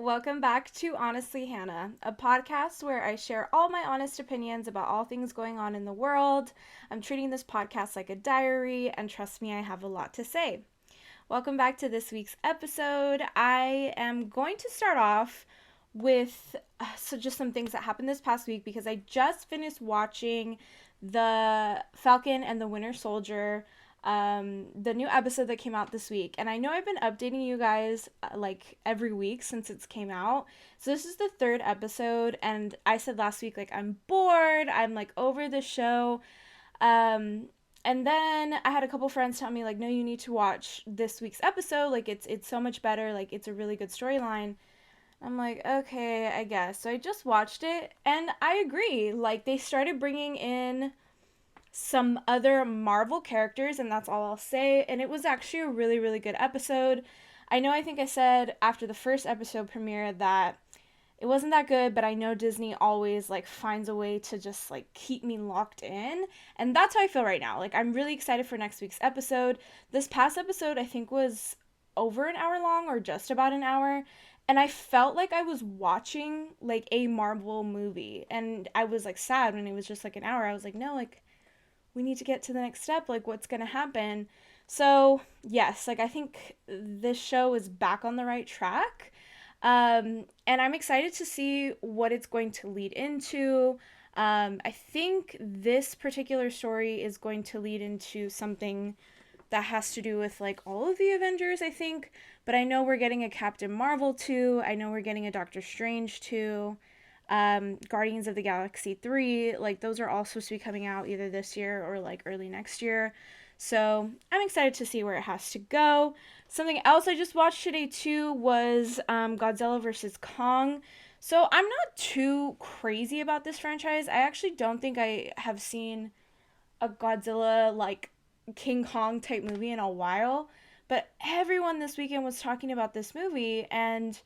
Welcome back to Honestly Hannah, a podcast where I share all my honest opinions about all things going on in the world. I'm treating this podcast like a diary, and trust me, I have a lot to say. Welcome back to this week's episode. I am going to start off with just some things that happened this past week because I just finished watching the Falcon and the Winter Soldier, the new episode that came out this week. And I know I've been updating you guys like every week since it's came out. So this is the third episode, and I said last week like I'm bored, I'm like over the show. And then I had a couple friends tell me like, no, you need to watch this week's episode. Like it's so much better. Like it's a really good storyline. I'm like, okay, I guess. So I just watched it, and I agree. Like they started bringing in some other Marvel characters, and that's all I'll say. And it was actually a really, really good episode. I think I said after the first episode premiere that it wasn't that good, but I know Disney always like finds a way to just like keep me locked in, and that's how I feel right now. Like I'm really excited for next week's episode. This past episode I think was over an hour long or just about an hour, and I felt like I was watching like a Marvel movie, and I was like sad when it was just like an hour. I was like, no, like we need to get to the next step, like what's going to happen. So yes, like I think this show is back on the right track, and I'm excited to see what it's going to lead into. I think this particular story is going to lead into something that has to do with like all of the Avengers, I think. But I know we're getting a Captain Marvel 2. I know we're getting a Doctor Strange 2. Guardians of the Galaxy 3. Like those are all supposed to be coming out either this year or like early next year. So I'm excited to see where it has to go. Something else I just watched today too was Godzilla versus Kong. So I'm not too crazy about this franchise. I actually don't think I have seen a Godzilla like King Kong type movie in a while. But everyone this weekend was talking about this movie, and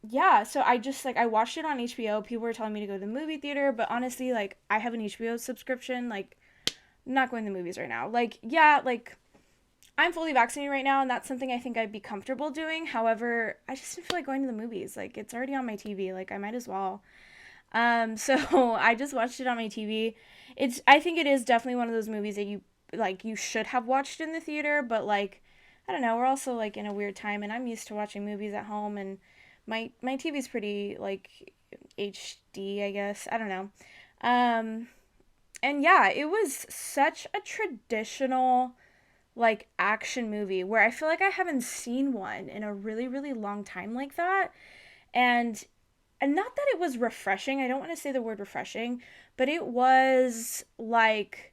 yeah, so I just like I watched it on HBO. People were telling me to go to the movie theater, but honestly, like I have an HBO subscription. Like I'm not going to the movies right now. Like yeah, like I'm fully vaccinated right now, and that's something I think I'd be comfortable doing. However, I just didn't feel like going to the movies. Like it's already on my TV. Like I might as well. So I just watched it on my TV. I think it is definitely one of those movies that you should have watched in the theater, but like I don't know, we're also like in a weird time, and I'm used to watching movies at home, and my TV's pretty like HD, I guess. I don't know. Um and yeah, it was such a traditional like action movie where I feel like I haven't seen one in a really really long time like that. And not that it was refreshing. I don't want to say the word refreshing, but it was like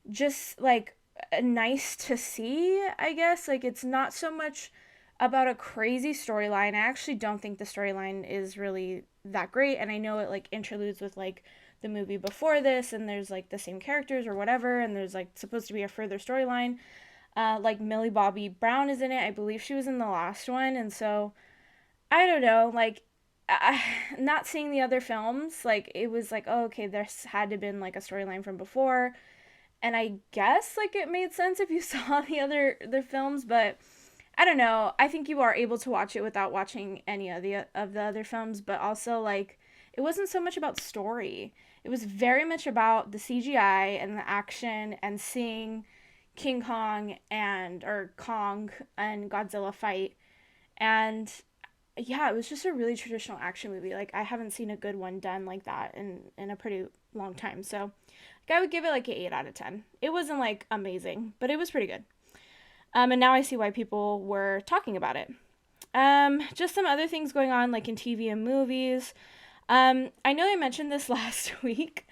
just like nice to see, I guess. Like it's not so much about a crazy storyline. I actually don't think the storyline is really that great, and I know it like interludes with like the movie before this, and there's like the same characters or whatever, and there's like supposed to be a further storyline. Like Millie Bobby Brown is in it. I believe she was in the last one, and so I don't know, like not seeing the other films, like it was like, oh, okay, there's had to have been like a storyline from before, and I guess like it made sense if you saw the films, but I don't know. I think you are able to watch it without watching any of the other films, but also like it wasn't so much about story. It was very much about the CGI and the action and seeing King Kong and or Kong and Godzilla fight. And yeah, it was just a really traditional action movie. Like I haven't seen a good one done like that in a pretty long time. So like, I would give it like an 8 out of 10. It wasn't like amazing, but it was pretty good. And now I see why people were talking about it. Just some other things going on like in TV and movies. I know I mentioned this last week,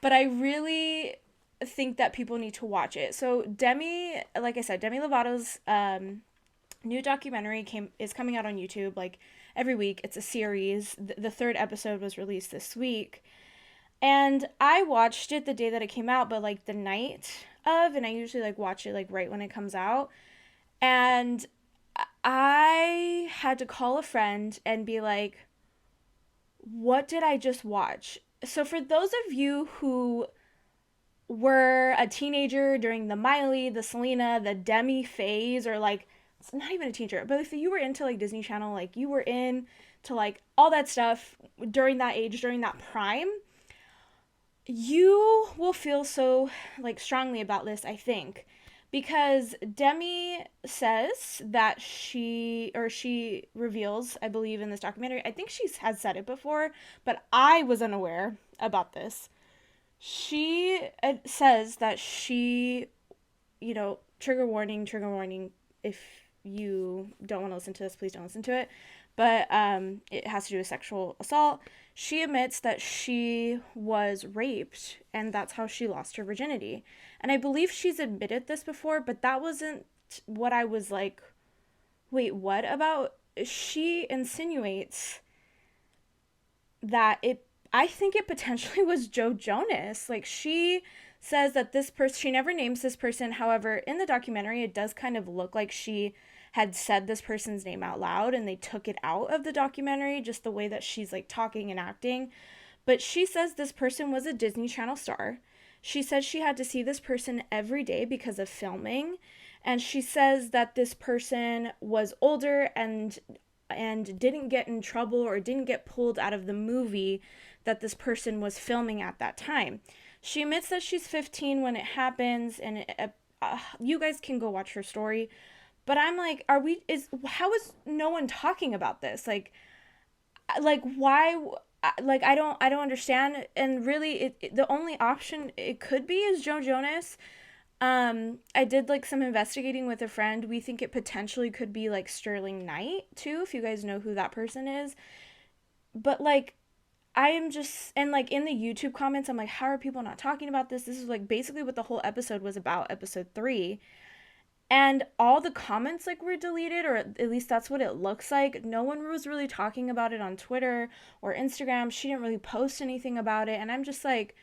but I really think that people need to watch it. So like I said, Demi Lovato's new documentary is coming out on YouTube like every week. It's a series. The third episode was released this week. And I watched it the day that it came out, but like the night of, and I usually like watch it like right when it comes out. And I had to call a friend and be like, what did I just watch? So for those of you who were a teenager during the Miley, the Selena, the Demi phase, or like it's not even a teenager, but if you were into like Disney Channel, like you were in to like all that stuff during that age, during that prime, you will feel so like strongly about this, I think, because Demi says that she reveals, I believe in this documentary, I think she has said it before, but I was unaware about this. She says that she, trigger warning, if you don't want to listen to this, please don't listen to it. But it has to do with sexual assault. She admits that she was raped and that's how she lost her virginity. And I believe she's admitted this before, but that wasn't what I was like, wait, what about? She insinuates that I think it potentially was Joe Jonas. Like, she says that this person, she never names this person. However, in the documentary, it does kind of look like she had said this person's name out loud and they took it out of the documentary, just the way that she's like talking and acting. But she says this person was a Disney Channel star. She says she had to see this person every day because of filming. And she says that this person was older and didn't get in trouble or didn't get pulled out of the movie that this person was filming at that time. She admits that she's 15 when it happens, and you guys can go watch her story. But I'm like, how is no one talking about this? Like why? Like I don't understand. And really, the only option it could be is Joe Jonas. I did like some investigating with a friend. We think it potentially could be like Sterling Knight too, if you guys know who that person is. But like, I am just, and like in the YouTube comments, I'm like, how are people not talking about this? This is like basically what the whole episode was about, episode 3. And all the comments like were deleted, or at least that's what it looks like. No one was really talking about it on Twitter or Instagram. She didn't really post anything about it. And I'm just like,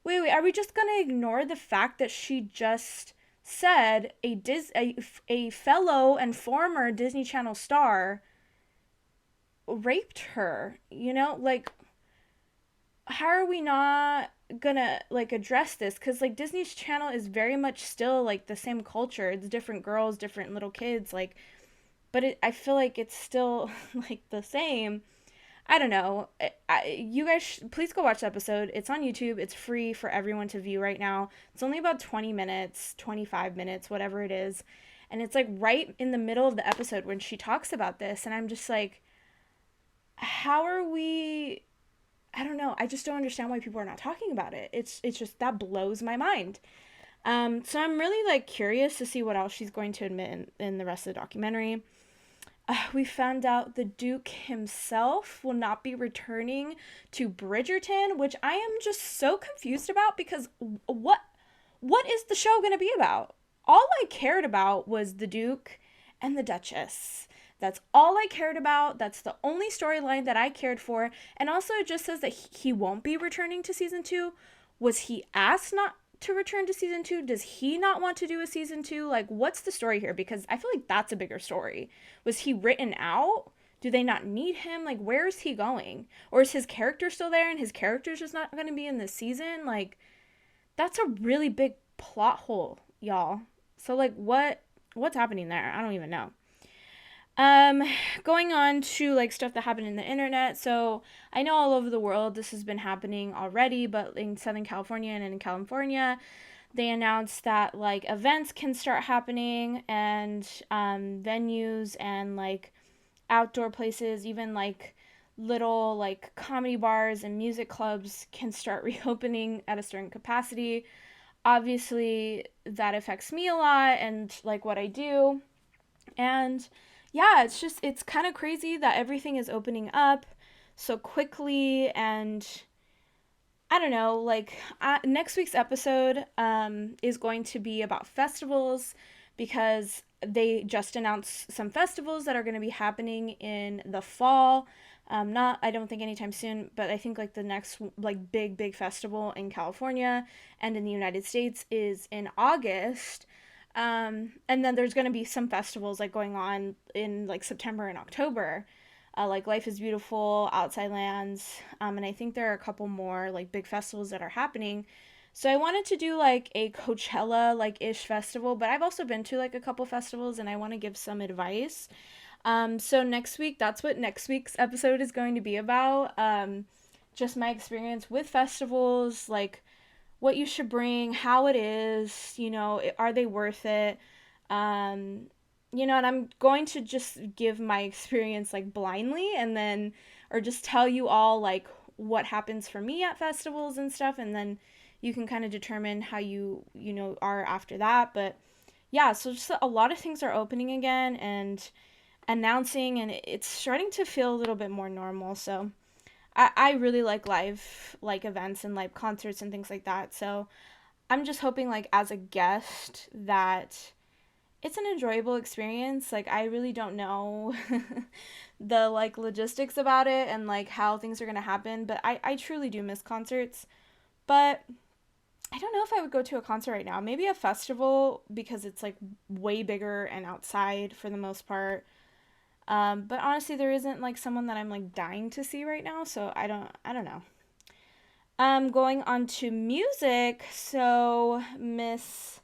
wait, are we just gonna ignore the fact that she just said a fellow and former Disney Channel star raped her? Like, how are we not gonna like address this? Because like Disney's Channel is very much still like the same culture. It's different girls, different little kids, like, but I feel like it's still like the same. I don't know. You guys, please go watch the episode. It's on YouTube. It's free for everyone to view right now. It's only about 20 minutes, 25 minutes, whatever it is. And it's like right in the middle of the episode when she talks about this. And I'm just like, how are we? I don't know. I just don't understand why people are not talking about it. It's just, that blows my mind. So I'm really like curious to see what else she's going to admit in the rest of the documentary. We found out the Duke himself will not be returning to Bridgerton, which I am just so confused about, because what is the show going to be about? All I cared about was the Duke and the Duchess. That's all I cared about. That's the only storyline that I cared for. And also it just says that he won't be returning to season 2. Was he asked not to return to season 2? Does he not want to do a season 2? Like, what's the story here? Because I feel like that's a bigger story. Was he written out? Do they not need him? Like, where is he going? Or is his character still there and his character's just not going to be in this season? Like, that's a really big plot hole, y'all. So like, what's happening there? I don't even know. Going on to like stuff that happened in the internet. So I know all over the world this has been happening already, but in Southern California and in California, they announced that like events can start happening, and venues and like outdoor places, even like little like comedy bars and music clubs can start reopening at a certain capacity. Obviously, that affects me a lot and like what I do. And yeah, it's kind of crazy that everything is opening up so quickly. And I don't know, like next week's episode is going to be about festivals, because they just announced some festivals that are going to be happening in the fall. Not, I don't think anytime soon, but I think like the next like big festival in California and in the United States is in August. And then there's going to be some festivals like going on in like September and October, like Life is Beautiful, Outside Lands, and I think there are a couple more like big festivals that are happening So I wanted to do like a Coachella like ish festival, but I've also been to like a couple festivals and I want to give some advice. So next week, that's what next week's episode is going to be about. Just my experience with festivals, like what you should bring, how it is, are they worth it? Um, and I'm going to just give my experience like blindly and then, or just tell you all like what happens for me at festivals and stuff, and then you can kind of determine how you are after that. But yeah, so just a lot of things are opening again and announcing, and it's starting to feel a little bit more normal. So I really like live like events and live concerts and things like that. So I'm just hoping like as a guest that it's an enjoyable experience. Like I really don't know the like logistics about it and like how things are gonna happen, but I truly do miss concerts. But I don't know if I would go to a concert right now. Maybe a festival because it's like way bigger and outside for the most part. But honestly, there isn't like someone that I'm like dying to see right now, so I don't know. Going on to music, so Miss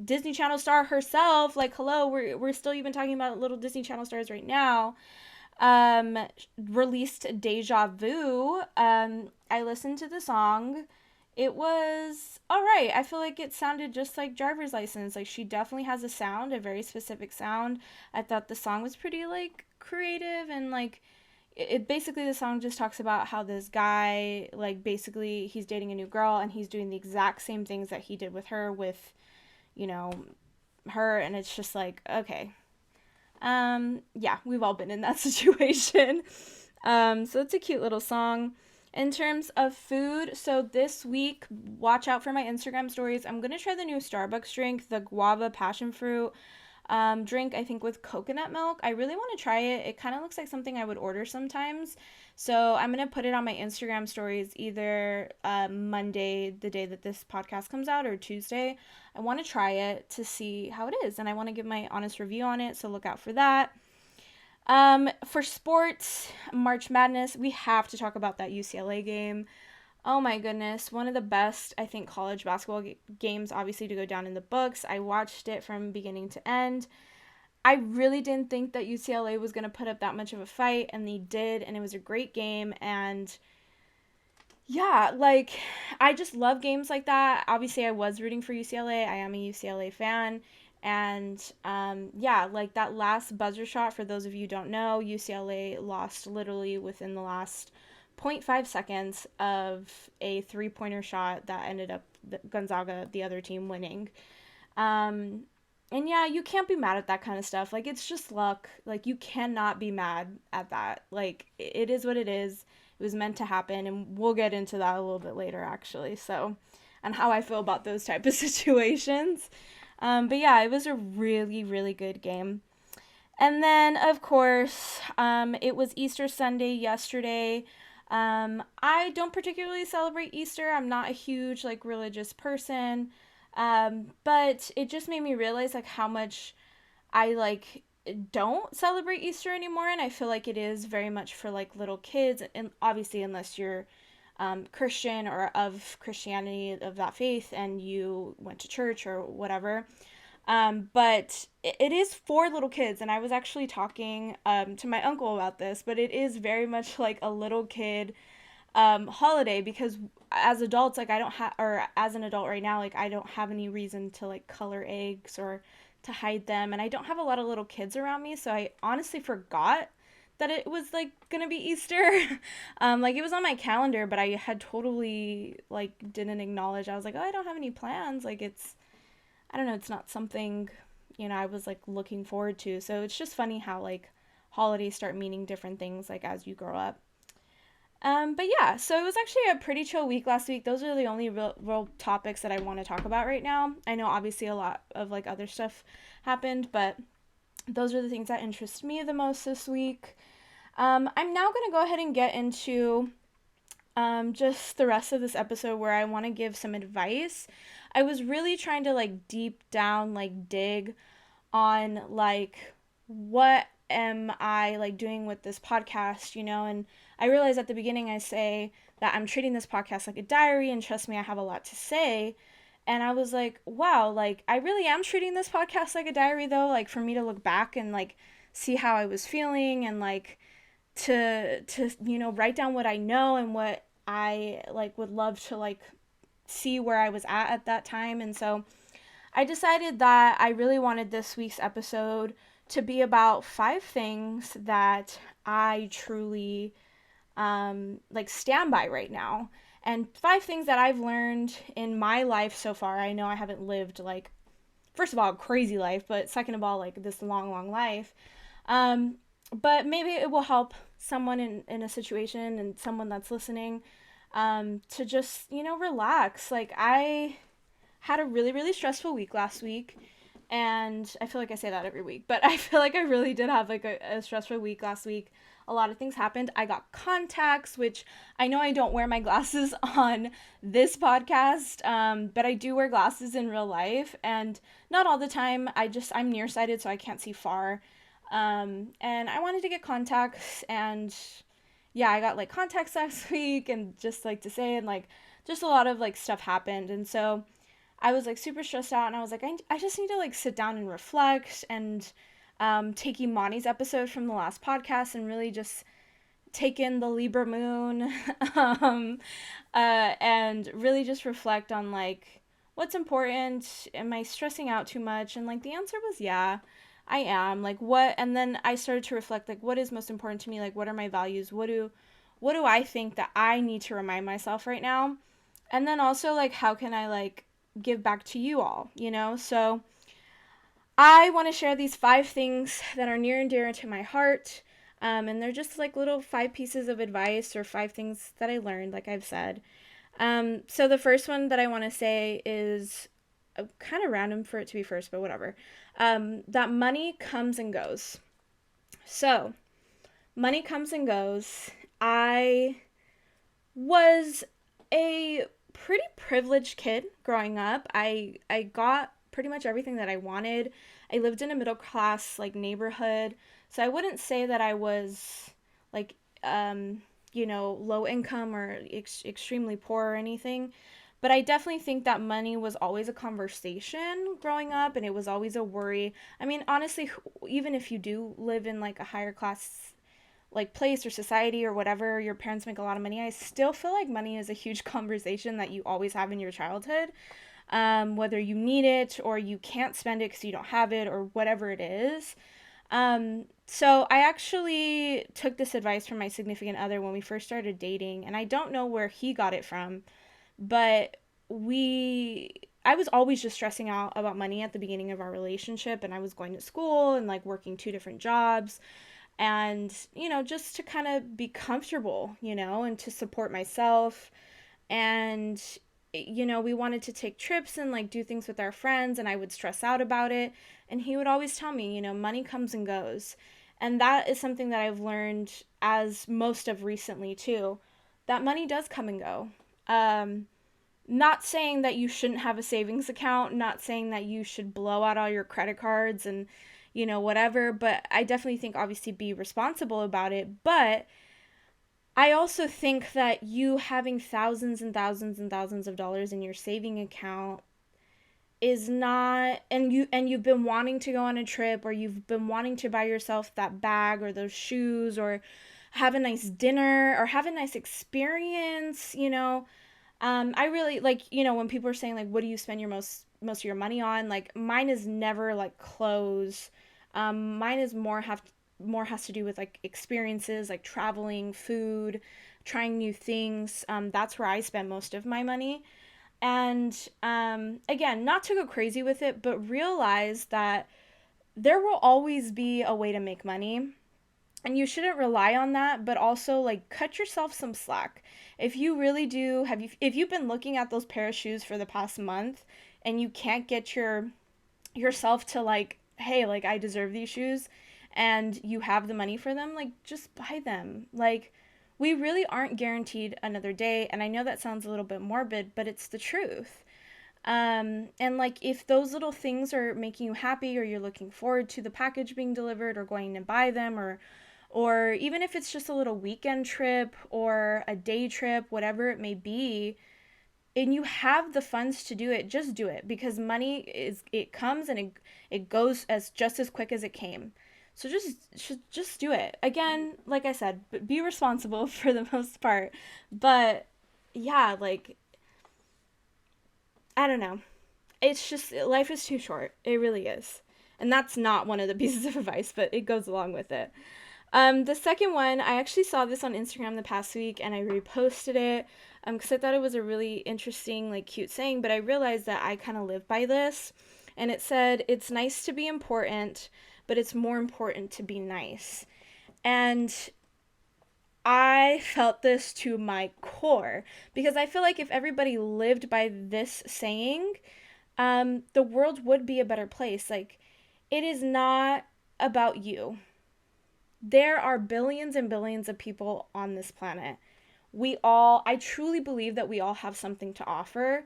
Disney Channel star herself, like hello, we're still even talking about little Disney Channel stars right now. Um, Released Deja Vu. I listened to the song. It was all right. I feel like it sounded just like Driver's License. Like she definitely has a sound, a very specific sound. I thought the song was pretty like creative and like it basically the song just talks about how this guy like basically he's dating a new girl and he's doing the exact same things that he did with her with, you know, her, and it's just like okay. Yeah, we've all been in that situation. So it's a cute little song. In terms of food, so this week, watch out for my Instagram stories. I'm gonna try the new Starbucks drink, the guava passion fruit drink, I think with coconut milk. I really want to try it. It kind of looks like something I would order sometimes. So I'm going to put it on my Instagram stories either Monday, the day that this podcast comes out, or Tuesday. I want to try it to see how it is, and I want to give my honest review on it, so look out for that. For sports, March Madness, we have to talk about that UCLA game. Oh my goodness, one of the best, I think, college basketball games, obviously, to go down in the books. I watched it from beginning to end. I really didn't think that UCLA was going to put up that much of a fight, and they did, and it was a great game. And yeah, like, I just love games like that. Obviously, I was rooting for UCLA. I am a UCLA fan. And yeah, like that last buzzer shot, for those of you who don't know, UCLA lost literally within the last zero point 0.5 seconds of a three-pointer shot that ended up Gonzaga, the other team, winning. Um, and yeah, you can't be mad at that kind of stuff. Like, it's just luck. Like, you cannot be mad at that. Like, it is what it is. It was meant to happen, and we'll get into that a little bit later, actually. So, and how I feel about those type of situations. But yeah, it was a really, really good game. And then, of course, it was Easter Sunday yesterday. I don't particularly celebrate Easter. I'm not a huge like religious person. But it just made me realize like how much I like don't celebrate Easter anymore, and I feel like it is very much for like little kids, and obviously unless you're Christian or of Christianity, of that faith, and you went to church or whatever. But it is for little kids, and I was actually talking to my uncle about this, but it is very much like a little kid holiday because as adults, like I don't have, or as an adult right now, like I don't have any reason to like color eggs or to hide them, and I don't have a lot of little kids around me, so I honestly forgot that it was like gonna be Easter. Like it was on my calendar, but I had totally like didn't acknowledge. I was like, oh, I don't have any plans. Like it's I don't know, it's not something, I was like looking forward to. So it's just funny how like holidays start meaning different things like as you grow up. But yeah, so it was actually a pretty chill week last week. Those are the only real topics that I want to talk about right now. I know obviously a lot of like other stuff happened, but those are the things that interest me the most this week. I'm now going to go ahead and get into just the rest of this episode where I want to give some advice. I was really trying to like deep down like dig on like what am I like doing with this podcast, and I realized at the beginning I say that I'm treating this podcast like a diary, and trust me, I have a lot to say. And I was like, wow, like I really am treating this podcast like a diary though, like for me to look back and like see how I was feeling, and like to write down what I know and what I like would love to like see where I was at that time. And so I decided that I really wanted this week's episode to be about 5 things that I truly like stand by right now, and 5 things that I've learned in my life so far. I know I haven't lived like, first of all, a crazy life, but second of all, like this long life. Um, but maybe it will help someone in a situation and someone that's listening to just, relax. Like, I had a really stressful week last week, and I feel like I say that every week, but I feel like I really did have like a stressful week last week. A lot of things happened. I got contacts, which I know I don't wear my glasses on this podcast, but I do wear glasses in real life, and not all the time. I'm nearsighted, so I can't see far. And I wanted to get contacts, and yeah, I got like contacts last week, and just like to say, and like just a lot of like stuff happened, and so I was like super stressed out, and I was like, I just need to like sit down and reflect, and take Imani's episode from the last podcast and really just take in the Libra moon, um, and really just reflect on like what's important. Am I stressing out too much? And like the answer was yeah, I am. Like what? And then I started to reflect like what is most important to me? Like what are my values? What do I think that I need to remind myself right now? And then also like how can I like give back to you all, So I want to share these 5 things that are near and dear to my heart. And they're just like little 5 pieces of advice or 5 things that I learned, like I've said. So the first one that I want to say is kind of random for it to be first, but whatever. That money comes and goes. So, money comes and goes. I was a pretty privileged kid growing up. I got pretty much everything that I wanted. I lived in a middle class like neighborhood, so I wouldn't say that I was like low income or extremely poor or anything. But I definitely think that money was always a conversation growing up, and it was always a worry. I mean, honestly, even if you do live in like a higher class like place or society or whatever, your parents make a lot of money, I still feel like money is a huge conversation that you always have in your childhood, whether you need it or you can't spend it because you don't have it or whatever it is. So I actually took this advice from my significant other when we first started dating, and I don't know where he got it from, but I was always just stressing out about money at the beginning of our relationship, and I was going to school and like working 2 different jobs, and just to kind of be comfortable, and to support myself. And we wanted to take trips and like do things with our friends, and I would stress out about it, and he would always tell me, money comes and goes. And that is something that I've learned as most of recently too, that money does come and go. Not saying that you shouldn't have a savings account, not saying that you should blow out all your credit cards and whatever, but I definitely think obviously be responsible about it. But I also think that you having thousands and thousands and thousands of dollars in your saving account is not, and you've been wanting to go on a trip, or you've been wanting to buy yourself that bag or those shoes, or have a nice dinner or have a nice experience, I really like, when people are saying like what do you spend your most of your money on, like mine is never like clothes. Mine is more has to do with like experiences, like traveling, food, trying new things. That's where I spend most of my money. And again, not to go crazy with it, but realize that there will always be a way to make money, and you shouldn't rely on that, but also like cut yourself some slack. If you really do have you if you've been looking at those pair of shoes for the past month, and you can't get yourself to like, hey, like I deserve these shoes, and you have the money for them, like just buy them. Like, we really aren't guaranteed another day, and I know that sounds a little bit morbid, but it's the truth. And like if those little things are making you happy, or you're looking forward to the package being delivered or going to buy them, or even if it's just a little weekend trip or a day trip, whatever it may be, and you have the funds to do it, just do it, because money is, it comes and it goes as just as quick as it came. So just do it. Again, like I said, be responsible for the most part. But yeah, like, I don't know. It's just, life is too short. It really is. And that's not one of the pieces of advice, but it goes along with it. The second one, I actually saw this on Instagram the past week and I reposted it because I thought it was a really interesting, like, cute saying, but I realized that I kind of live by this. And it said, it's nice to be important, but it's more important to be nice. And I felt this to my core because I feel like if everybody lived by this saying, the world would be a better place. Like, it is not about you. There are billions and billions of people on this planet. I truly believe that we all have something to offer,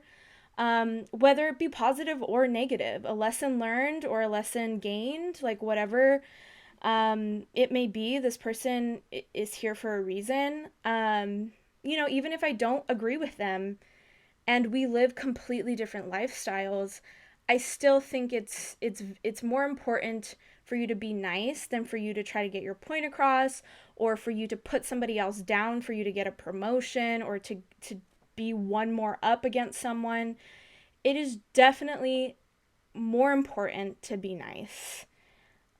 whether it be positive or negative, a lesson learned or a lesson gained, like whatever it may be, this person is here for a reason. Even if I don't agree with them and we live completely different lifestyles, I still think it's more important for you to be nice than for you to try to get your point across, or for you to put somebody else down for you to get a promotion, or to be one more up against someone. It is definitely more important to be nice.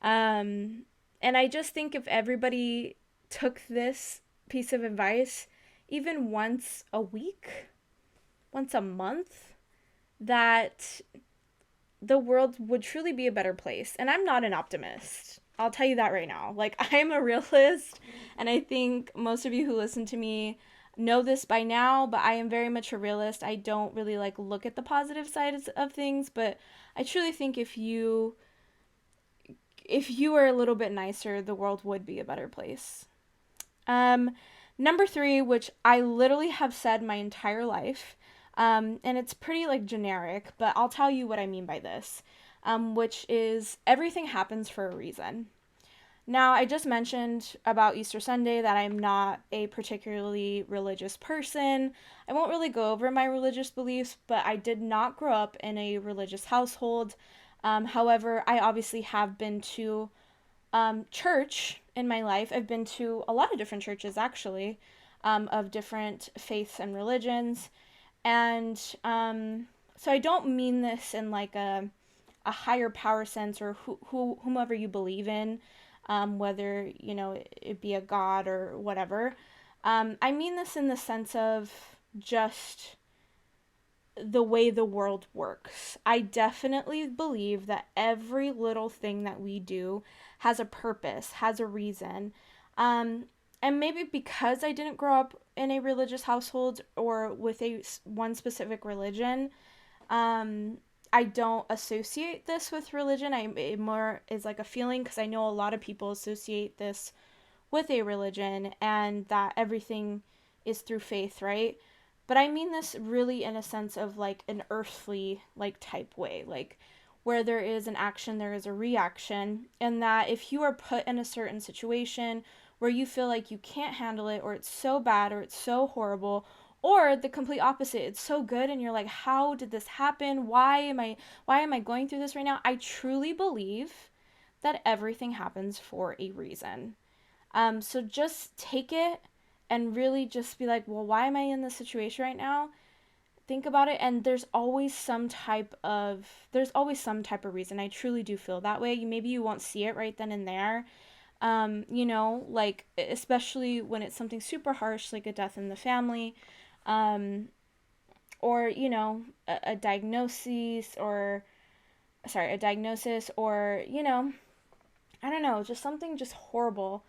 And I just think if everybody took this piece of advice even once a week, once a month, that the world would truly be a better place. And I'm not an optimist. I'll tell you that right now. Like, I am a realist, and I think most of you who listen to me know this by now, but I am very much a realist. I don't really like look at the positive sides of things, but I truly think if you were a little bit nicer, the world would be a better place. Um, Number three, which I literally have said my entire life, and it's pretty like generic, but I'll tell you what I mean by this, which is everything happens for a reason. Now, I just mentioned about Easter Sunday that I'm not a particularly religious person. I won't really go over my religious beliefs, but I did not grow up in a religious household. However, I obviously have been to church in my life. I've been to a lot of different churches, actually, of different faiths and religions. And so I don't mean this in like a higher power sense, or whomever you believe in, whether, it be a god or whatever. I mean this in the sense of just the way the world works. I definitely believe that every little thing that we do has a purpose, has a reason. And maybe because I didn't grow up in a religious household or with one specific religion, I don't associate this with religion. It more is like a feeling, because I know a lot of people associate this with a religion and that everything is through faith, right? But I mean this really in a sense of like an earthly like type way, like where there is an action, there is a reaction, and that if you are put in a certain situation where you feel like you can't handle it, or it's so bad, or it's so horrible, or the complete opposite, it's so good and you're like, how did this happen? Why am I going through this right now? I truly believe that everything happens for a reason. So just take it and really just be like, well, why am I in this situation right now? Think about it, and there's always some type of reason. I truly do feel that way. Maybe you won't see it right then and there. Like, especially when it's something super harsh, like a death in the family, um, or, a diagnosis, or, I don't know, just something just horrible.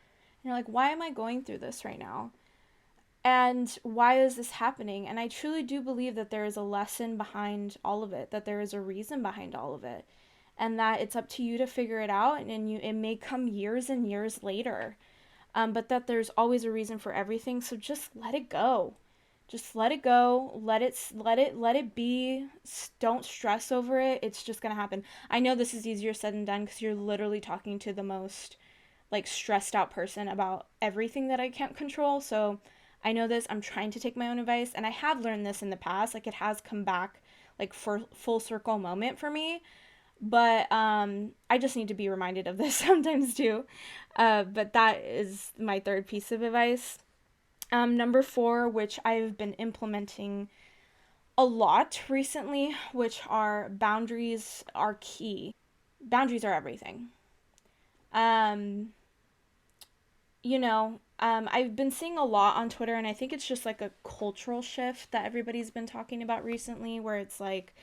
And you're like, why am I going through this right now? And why is this happening? And I truly do believe that there is a lesson behind all of it, that there is a reason behind all of it, and that it's up to you to figure it out. And it may come years and years later, but that there's always a reason for everything. So just let it go. Just let it go. Let it be. Don't stress over it. It's just gonna happen. I know this is easier said than done because you're literally talking to the most like stressed out person about everything that I can't control. So I know this. I'm trying to take my own advice, and I have learned this in the past. Like it has come back like for full circle moment for me. But I just need to be reminded of this sometimes too. But that is my third piece of advice. Number four, which I've been implementing a lot recently, which are boundaries are key. Boundaries are everything. Um, I've been seeing a lot on Twitter, and I think it's just like a cultural shift that everybody's been talking about recently, where it's like,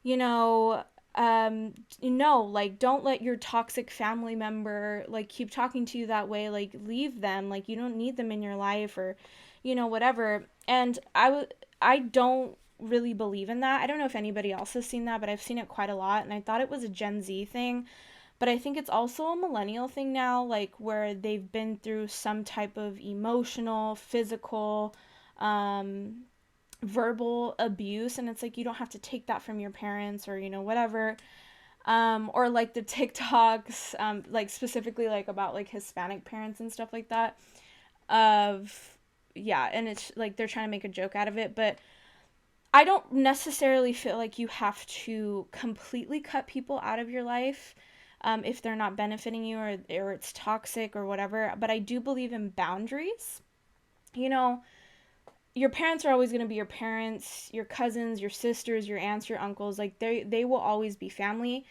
you know, like don't let your toxic family member like keep talking to you that way. Like leave them. Like you don't need them in your life, or, whatever. And I don't really believe in that. I don't know if anybody else has seen that, but I've seen it quite a lot, and I thought it was a Gen Z thing. But I think it's also a millennial thing now, like where they've been through some type of emotional, physical, um, verbal abuse, and it's like you don't have to take that from your parents or whatever. Or like the TikToks, like specifically like about like Hispanic parents and stuff like that. Of Yeah, and it's like they're trying to make a joke out of it, but I don't necessarily feel like you have to completely cut people out of your life, if they're not benefiting you, or it's toxic or whatever. But I do believe in boundaries. You know, your parents are always going to be your parents, your cousins, your sisters, your aunts, your uncles. Like they will always be family.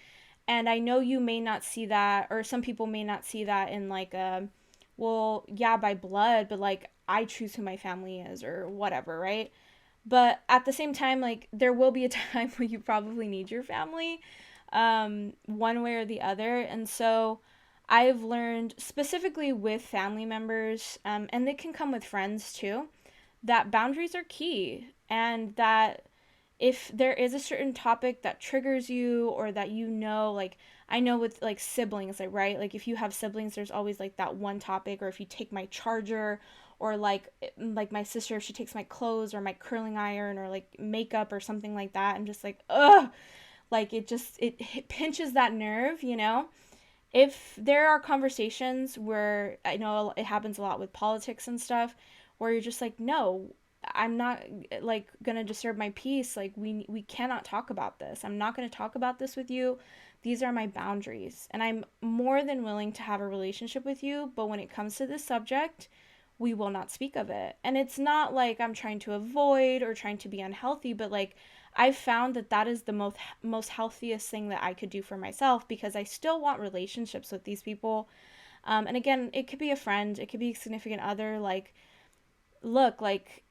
And I know you may not see that, or some people may not see that in like a, well, yeah, by blood, but like I choose who my family is or whatever, right? But at the same time, like there will be a time where you probably need your family, one way or the other. And so I've learned specifically with family members, and they can come with friends too, that boundaries are key, and that if there is a certain topic that triggers you, or that like I know with like siblings, like right, like if you have siblings, there's always like that one topic. Or if you take my charger, or like my sister, if she takes my clothes or my curling iron or like makeup or something like that, I'm just like, ugh, like it pinches that nerve. If there are conversations where I know it happens a lot with politics and stuff, where you're just like, no, I'm not like gonna disturb my peace. Like we cannot talk about this. I'm not gonna talk about this with you. These are my boundaries, and I'm more than willing to have a relationship with you. But when it comes to this subject, we will not speak of it. And it's not like I'm trying to avoid or trying to be unhealthy, but like I've found that that is the most healthiest thing that I could do for myself, because I still want relationships with these people. And again, it could be a friend, it could be a significant other. Like, look, like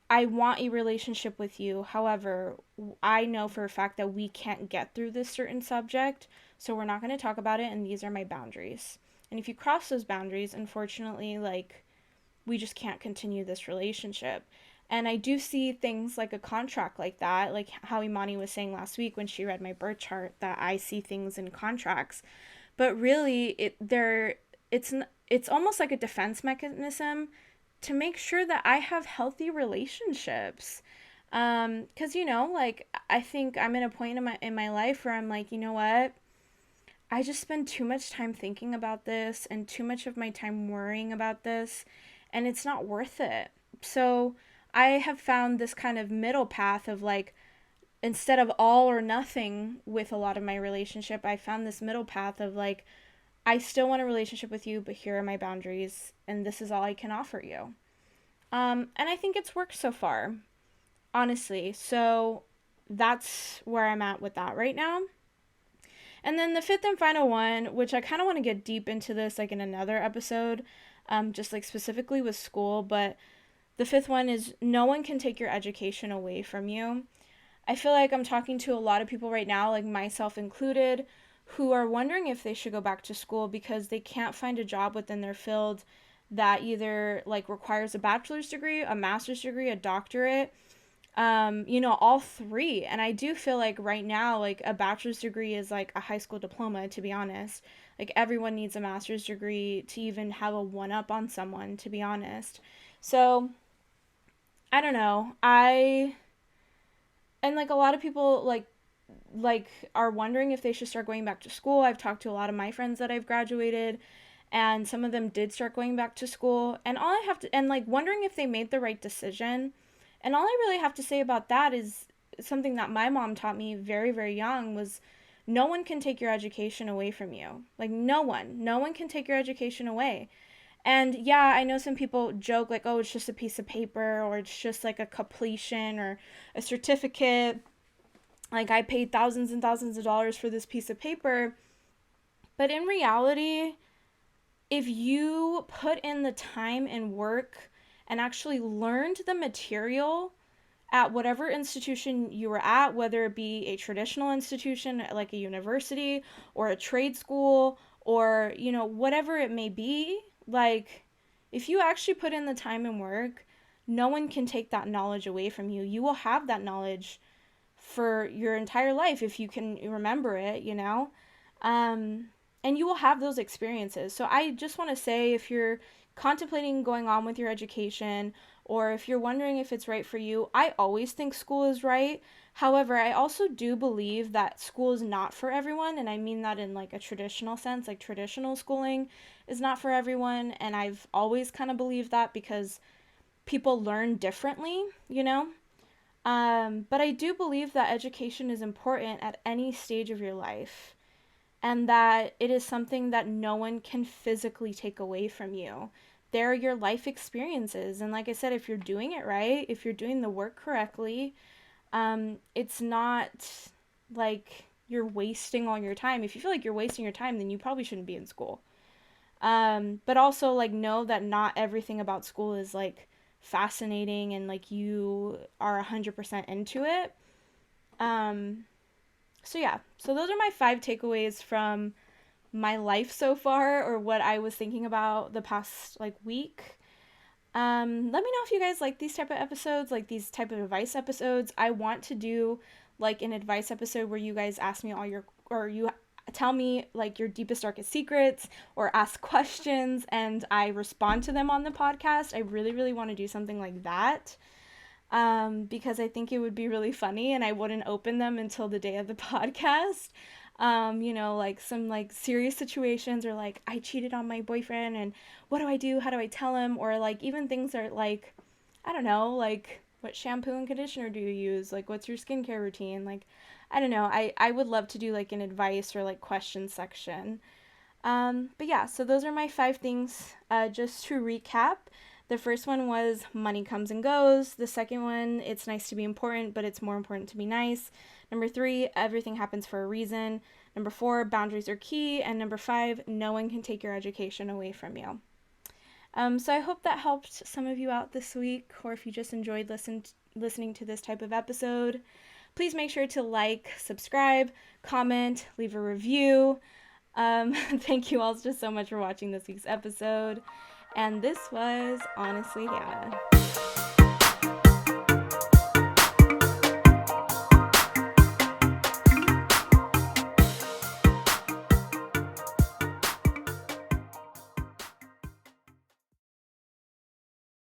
I want a relationship with you. However, I know for a fact that we can't get through this certain subject, so we're not going to talk about it, and these are my boundaries. And if you cross those boundaries, unfortunately, like we just can't continue this relationship. And I do see things like a contract like that, like how Imani was saying last week when she read my birth chart, that I see things in contracts. But really, it's almost like a defense mechanism to make sure that I have healthy relationships. Cuz like I think I'm in a point in my life where I'm like, you know what? I just spend too much time thinking about this and too much of my time worrying about this, and it's not worth it. So I have found this kind of middle path of like, instead of all or nothing with a lot of my relationship, I found this middle path of like, I still want a relationship with you, but here are my boundaries, and this is all I can offer you. And I think it's worked so far, honestly. So that's where I'm at with that right now. And then the fifth and final one, which I kind of want to get deep into this like in another episode, just like specifically with school, but the fifth one is no one can take your education away from you. I feel like I'm talking to a lot of people right now, like myself included, who are wondering if they should go back to school because they can't find a job within their field that either like requires a bachelor's degree, a master's degree, a doctorate, all three. And I do feel like right now, like a bachelor's degree is like a high school diploma, to be honest. Like everyone needs a master's degree to even have a one up on someone, to be honest. So I don't know. And like a lot of people like are wondering if they should start going back to school. I've talked to a lot of my friends that I've graduated, and some of them did start going back to school. And all I have to, and like wondering if they made the right decision. And all I really have to say about that is something that my mom taught me very, very young was no one can take your education away from you. Like, no one can take your education away. And yeah, I know some people joke like, oh, it's just a piece of paper, or it's just like a completion or a certificate. Like, I paid thousands and thousands of dollars for this piece of paper. But in reality, if you put in the time and work and actually learned the material at whatever institution you were at, whether it be a traditional institution like a university or a trade school or, you know, whatever it may be, like if you actually put in the time and work, no one can take that knowledge away from you. You will have that knowledge for your entire life if you can remember it, you know? And you will have those experiences. So I just want to say, if you're contemplating going on with your education, or if you're wondering if it's right for you, I always think school is right. However, I also do believe that school is not for everyone, and I mean that in like a traditional sense, like traditional schooling is not for everyone, and I've always kind of believed that because people learn differently, you know? But I do believe that education is important at any stage of your life, and that it is something that no one can physically take away from you. They're your life experiences. And like I said, if you're doing it right, if you're doing the work correctly, it's not like you're wasting all your time. If you feel like you're wasting your time, then you probably shouldn't be in school. But also, like, know that not everything about school is like fascinating and like you are 100% into it. So yeah, so those are my 5 takeaways from my life so far, or what I was thinking about the past like week. Let me know if you guys like these type of episodes, like these type of advice episodes. I want to do like an advice episode where you guys ask me all your, or you tell me like your deepest, darkest secrets, or ask questions and I respond to them on the podcast. I really, really want to do something like that. Because I think it would be really funny and I wouldn't open them until the day of the podcast. You know, like some like serious situations, or like I cheated on my boyfriend and what do I do? How do I tell him? Or like even things are like, I don't know, like what shampoo and conditioner do you use? Like what's your skincare routine? Like, I don't know. I would love to do like an advice or like question section. But yeah, so those are my 5 things. Just to recap, the first one was money comes and goes. The second one, it's nice to be important, but it's more important to be nice. Number 3, everything happens for a reason. Number 4, boundaries are key. And number 5, no one can take your education away from you. So I hope that helped some of you out this week, or if you just enjoyed listening to this type of episode, please make sure to like, subscribe, comment, leave a review. Thank you all just so much for watching this week's episode. And this was Honestly Hannah.